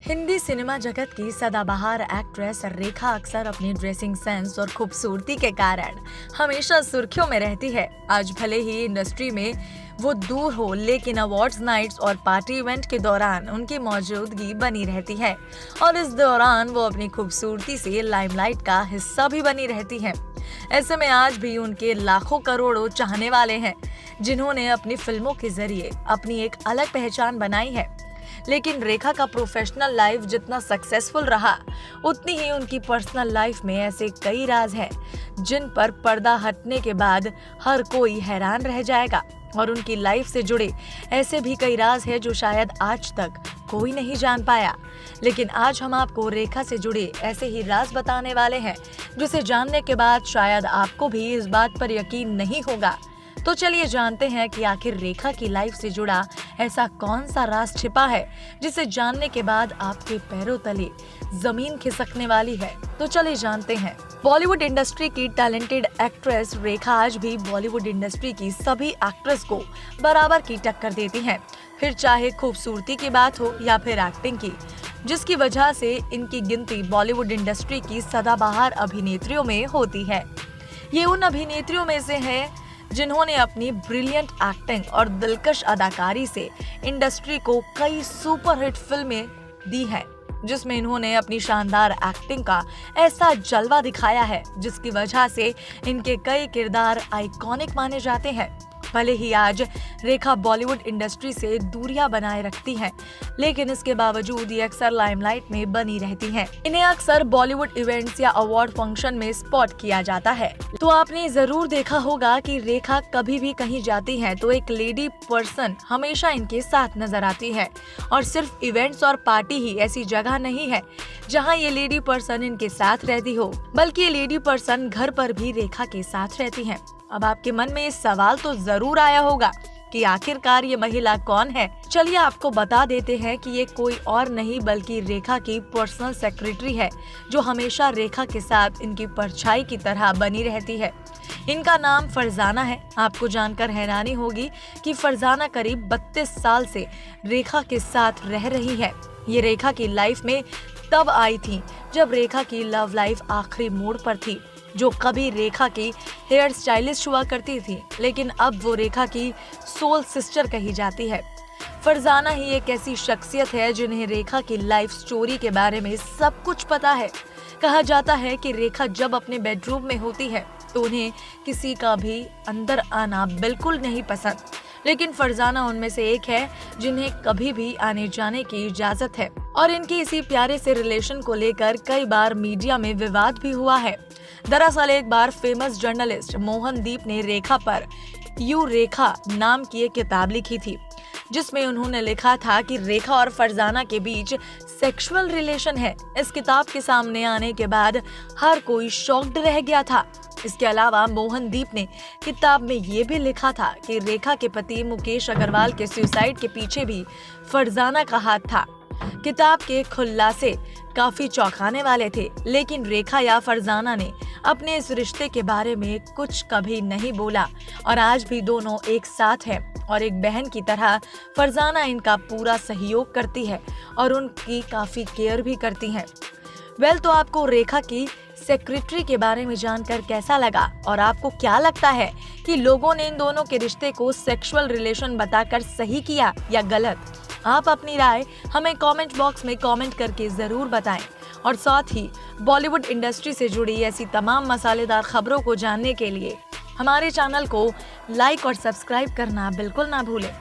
Hindi cinema जगत की सदाबहार एक्ट्रेस रेखा अक्सर अपनी ड्रेसिंग सेंस और खूबसूरती के कारण हमेशा सुर्खियों में रहती है। आज भले ही इंडस्ट्री में वो दूर हो, लेकिन अवार्ड्स नाइट्स और पार्टी इवेंट के दौरान उनकी मौजूदगी बनी रहती है और इस दौरान वो अपनी खूबसूरती से लाइमलाइट का हिस्सा भी बनी रहती है। ऐसे में आज भी उनके लाखों करोड़ों चाहने वाले हैं, जिन्होंने अपनी फिल्मों के जरिए अपनी एक अलग पहचान बनाई है। लेकिन रेखा का प्रोफेशनल लाइफ जितना सक्सेसफुल रहा, उतनी ही उनकी पर्सनल लाइफ में ऐसे कई राज हैं जिन पर पर्दा हटने के बाद हर कोई हैरान रह जाएगा। और उनकी लाइफ से जुड़े ऐसे भी कई राज हैं जो शायद आज तक कोई नहीं जान पाया। लेकिन आज हम आपको रेखा से जुड़े ऐसे ही राज बताने वाले हैं जिसे जानने के बाद शायद आपको भी इस बात पर यकीन नहीं होगा। तो चलिए जानते हैं कि आखिर रेखा की लाइफ से जुड़ा ऐसा कौन सा राज छिपा है जिसे जानने के बाद आपके पैरों तले जमीन खिसकने वाली है। तो चलिए जानते हैं। बॉलीवुड इंडस्ट्री की टैलेंटेड एक्ट्रेस रेखा आज भी बॉलीवुड इंडस्ट्री की सभी एक्ट्रेस को बराबर की टक्कर देती हैं, फिर चाहे खूबसूरती की बात हो या फिर एक्टिंग की, जिसकी वजह से इनकी गिनती बॉलीवुड इंडस्ट्री की सदाबहार अभिनेत्रियों में होती है। ये उन अभिनेत्रियों में से है जिन्होंने अपनी ब्रिलियंट एक्टिंग और दिलकश अदाकारी से इंडस्ट्री को कई सुपरहिट फिल्में दी हैं, जिसमें इन्होंने अपनी शानदार एक्टिंग का ऐसा जलवा दिखाया है जिसकी वजह से इनके कई किरदार आइकॉनिक माने जाते हैं। भले ही आज रेखा बॉलीवुड इंडस्ट्री से दूरियां बनाए रखती हैं, लेकिन इसके बावजूद ये अक्सर लाइमलाइट में बनी रहती हैं। इन्हें अक्सर बॉलीवुड इवेंट्स या अवार्ड फंक्शन में स्पॉट किया जाता है। तो आपने जरूर देखा होगा कि रेखा कभी भी कहीं जाती हैं तो एक लेडी पर्सन हमेशा इनके साथ नजर आती है। और सिर्फ इवेंट्स और पार्टी ही ऐसी जगह नहीं है जहाँ ये लेडी पर्सन इनके साथ रहती हो, बल्कि ये लेडी पर्सन घर पर भी रेखा के साथ रहती है। अब आपके मन में ये सवाल तो जरूर आया होगा कि आखिरकार ये महिला कौन है। चलिए आपको बता देते हैं कि ये कोई और नहीं बल्कि रेखा की पर्सनल सेक्रेटरी है, जो हमेशा रेखा के साथ इनकी परछाई की तरह बनी रहती है। इनका नाम फरजाना है। आपको जानकर हैरानी होगी कि फरजाना करीब 32 साल से रेखा के साथ रह रही है। ये रेखा की लाइफ में तब आई थी जब रेखा की लव लाइफ आखिरी मोड़ पर थी, जो कभी रेखा की हेयर स्टाइलिस्ट हुआ करती थी, लेकिन अब वो रेखा की सोल सिस्टर कही जाती है। फरजाना ही एक ऐसी शख्सियत है जिन्हें रेखा की लाइफ स्टोरी के बारे में सब कुछ पता है। कहा जाता है कि रेखा जब अपने बेडरूम में होती है तो उन्हें किसी का भी अंदर आना बिल्कुल नहीं पसंद, लेकिन फरजाना उनमें से एक है जिन्हें कभी भी आने जाने की इजाजत है। और इनकी इसी प्यारे से रिलेशन को लेकर कई बार मीडिया में विवाद भी हुआ है। दरअसल एक बार फेमस जर्नलिस्ट मोहनदीप ने रेखा पर यू रेखा नाम की एक किताब लिखी थी, जिसमें उन्होंने लिखा था कि रेखा और फरजाना के बीच सेक्सुअल रिलेशन है। इस किताब के सामने आने के बाद हर कोई शॉक्ड रह गया था। इसके अलावा मोहनदीप ने किताब में ये भी लिखा था कि रेखा के पति मुकेश अग्रवाल के सुसाइड के पीछे भी फरजाना का हाथ था। किताब के खुलासे काफी चौंकाने वाले थे, लेकिन रेखा या फरजाना ने अपने इस रिश्ते के बारे में कुछ कभी नहीं बोला और आज भी दोनों एक साथ हैं और एक बहन की तरह फरजाना इनका पूरा सहयोग करती है और उनकी काफी केयर भी करती हैं। तो आपको रेखा की सेक्रेटरी के बारे में जानकर कैसा लगा और आपको क्या लगता है कि लोगों ने इन दोनों के रिश्ते को सेक्सुअल रिलेशन बताकर सही किया या गलत? आप अपनी राय हमें कमेंट बॉक्स में कमेंट करके जरूर बताएं और साथ ही बॉलीवुड इंडस्ट्री से जुड़ी ऐसी तमाम मसालेदार खबरों को जानने के लिए हमारे चैनल को लाइक और सब्सक्राइब करना बिल्कुल ना भूलें।